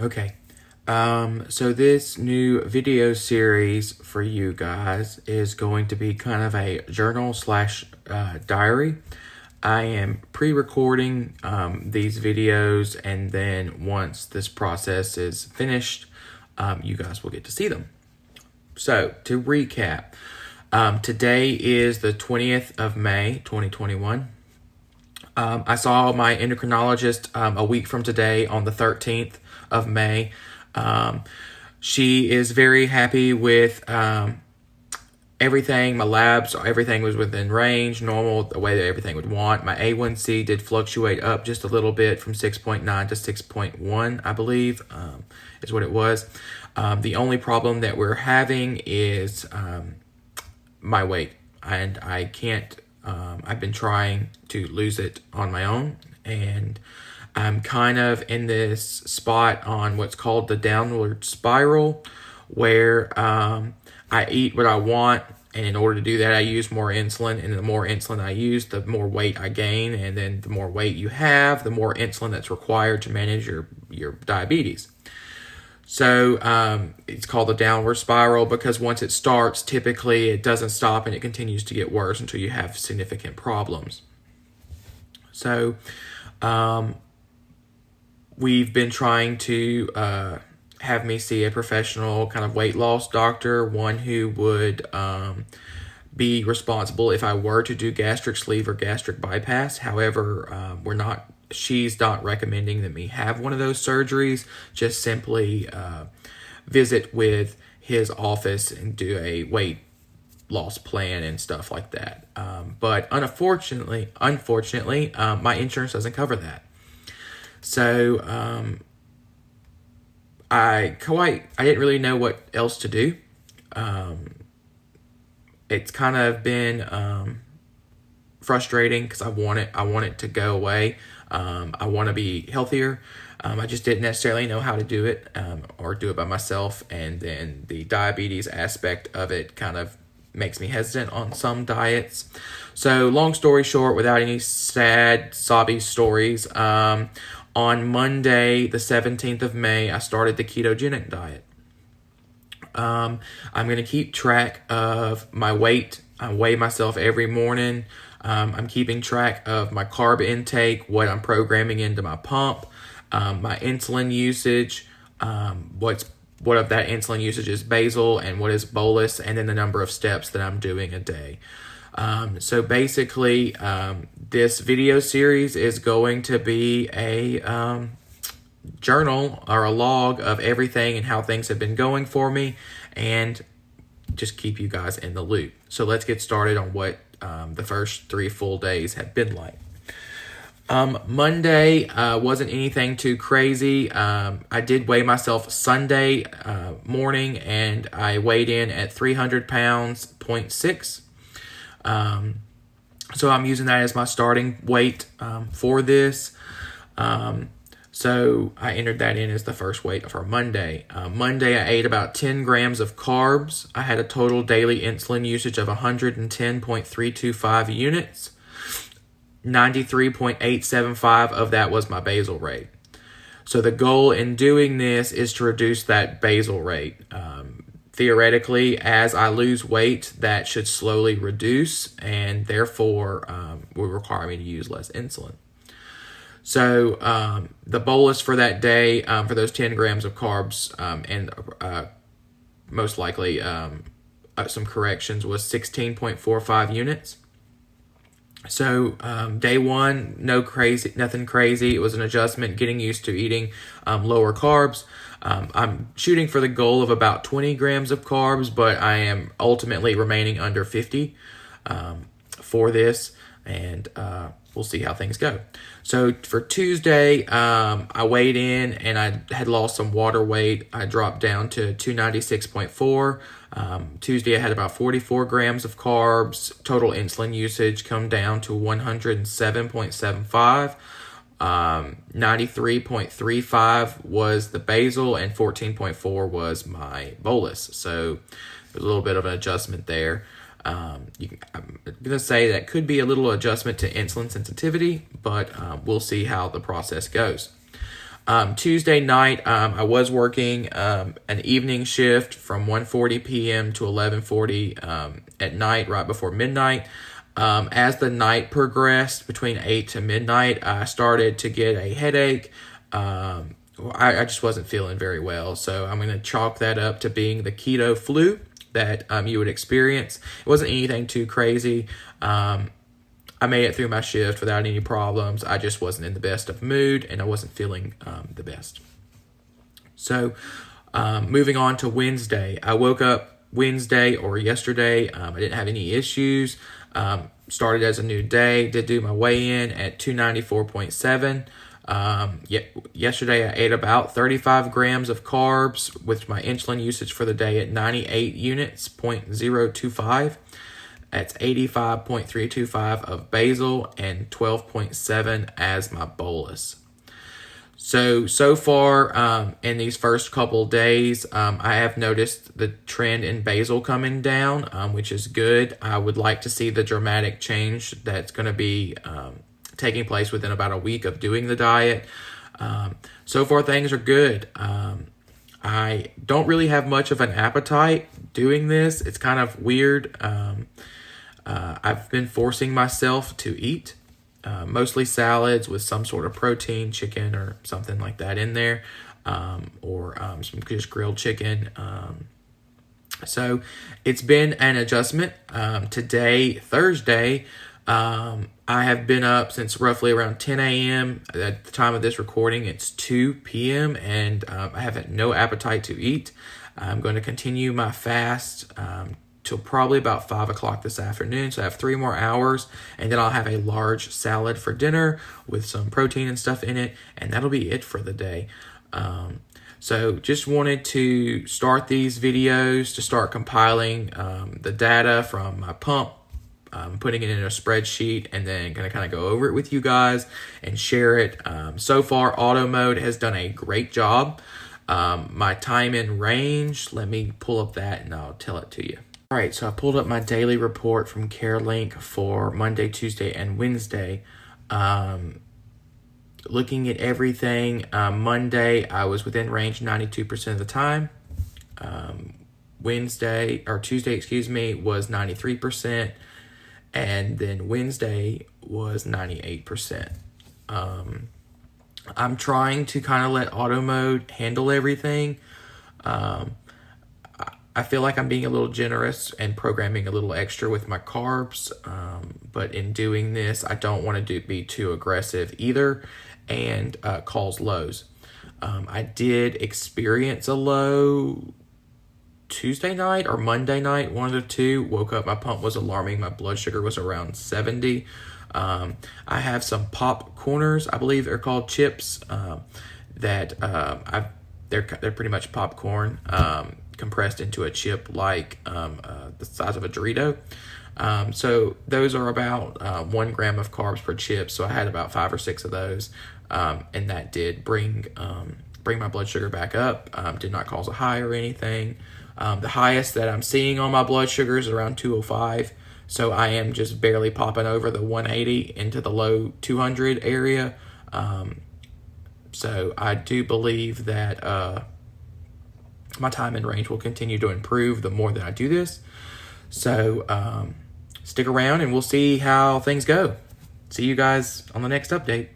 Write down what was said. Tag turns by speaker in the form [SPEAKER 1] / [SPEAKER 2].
[SPEAKER 1] Okay. So this new video series for you guys is going to be kind of a journal slash diary. I am pre-recording these videos, and then once this process is finished, you guys will get to see them. So to recap, today is the 20th of May, 2021. I saw my endocrinologist a week from today on the 13th of May. She is very happy with everything. My labs, everything was within range, normal, the way that everything would want. My A1C did fluctuate up just a little bit from 6.9 to 6.1, I believe, is what it was. The only problem that we're having is my weight, and I can't, I've been trying to lose it on my own, and I'm kind of in this spot on what's called the downward spiral, where I eat what I want, and in order to do that, I use more insulin, and the more insulin I use, the more weight I gain, and then the more weight you have, the more insulin that's required to manage your diabetes. So it's called the downward spiral because once it starts, typically it doesn't stop and it continues to get worse until you have significant problems. So we've been trying to have me see a professional kind of weight loss doctor, one who would be responsible if I were to do gastric sleeve or gastric bypass. However, she's not recommending that me have one of those surgeries, just simply visit with his office and do a weight loss plan and stuff like that. But unfortunately, my insurance doesn't cover that. So I didn't really know what else to do. It's kind of been frustrating because I want it to go away. I want to be healthier. I just didn't necessarily know how to do it or do it by myself. And then the diabetes aspect of it kind of makes me hesitant on some diets. So long story short, without any sad, sobby stories, on Monday, the 17th of May, I started the ketogenic diet. I'm going to keep track of my weight. I weigh myself every morning. I'm keeping track of my carb intake, what I'm programming into my pump, my insulin usage, what of that insulin usage is basal and what is bolus, and then the number of steps that I'm doing a day. So basically, this video series is going to be a journal or a log of everything and how things have been going for me, and just keep you guys in the loop. So let's get started on what the first 3 full days have been like. Monday wasn't anything too crazy. I did weigh myself Sunday morning, and I weighed in at 300 pounds, 0.6. So I'm using that as my starting weight for this. So I entered that in as the first weight for Monday. Monday, I ate about 10 grams of carbs. I had a total daily insulin usage of 110.325 units. 93.875 of that was my basal rate. So the goal in doing this is to reduce that basal rate. Theoretically, as I lose weight, that should slowly reduce, and therefore will require me to use less insulin. So the bolus for that day, for those 10 grams of carbs, and most likely some corrections, was 16.45 units. So day one, nothing crazy. It was an adjustment, getting used to eating lower carbs. I'm shooting for the goal of about 20 grams of carbs, but I am ultimately remaining under 50 for this, and we'll see how things go. So for Tuesday, I weighed in and I had lost some water weight. I dropped down to 296.4. Tuesday, I had about 44 grams of carbs. Total insulin usage come down to 107.75. 93.35 was the basal, and 14.4 was my bolus. So there's a little bit of an adjustment there. I'm going to say that could be a little adjustment to insulin sensitivity, but we'll see how the process goes. Tuesday night, I was working an evening shift from 1:40 p.m. to 11:40 at night, right before midnight. As the night progressed between 8 to midnight, I started to get a headache. I just wasn't feeling very well, so I'm going to chalk that up to being the keto flu that you would experience. It wasn't anything too crazy. I made it through my shift without any problems. I just wasn't in the best of mood, and I wasn't feeling the best. So moving on to Wednesday. I woke up Wednesday or yesterday. I didn't have any issues. Started as a new day. Did do my weigh-in at 294.7. Yesterday I ate about 35 grams of carbs with my insulin usage for the day at 98 units, 0.025. That's 85.325 of basal and 12.7 as my bolus. So far in these first couple days, I have noticed the trend in basal coming down, which is good. I would like to see the dramatic change that's going to be taking place within about a week of doing the diet. So far, things are good. I don't really have much of an appetite doing this. It's kind of weird. I've been forcing myself to eat. Mostly salads with some sort of protein, chicken or something like that in there, or some just grilled chicken. So it's been an adjustment. Today, Thursday, I have been up since roughly around 10 a.m. At the time of this recording, it's 2 p.m. and I have had no appetite to eat. I'm going to continue my fast till probably about 5 o'clock this afternoon. So I have 3 more hours, and then I'll have a large salad for dinner with some protein and stuff in it, and that'll be it for the day. So just wanted to start these videos to start compiling the data from my pump, putting it in a spreadsheet, and then going to kind of go over it with you guys and share it. So far, auto mode has done a great job. My time in range, let me pull up that and I'll tell it to you. All right, so I pulled up my daily report from CareLink for Monday, Tuesday, and Wednesday. Looking at everything, Monday I was within range 92% of the time. Tuesday, was 93%, and then Wednesday was 98%. I'm trying to kind of let auto mode handle everything. I feel like I'm being a little generous and programming a little extra with my carbs, but in doing this, I don't want to be too aggressive either and cause lows. I did experience a low Tuesday night or Monday night, one of the two. Woke up, my pump was alarming, my blood sugar was around 70. I have some pop corners, I believe they're called chips, that they're pretty much popcorn, compressed into a chip like the size of a Dorito. So those are about 1 gram of carbs per chip. So I had about 5 or 6 of those, and that did bring my blood sugar back up. Did not cause a high or anything. The highest that I'm seeing on my blood sugar is around 205. So I am just barely popping over the 180 into the low 200 area. So I do believe that my time in range will continue to improve the more that I do this. So stick around and we'll see how things go. See you guys on the next update.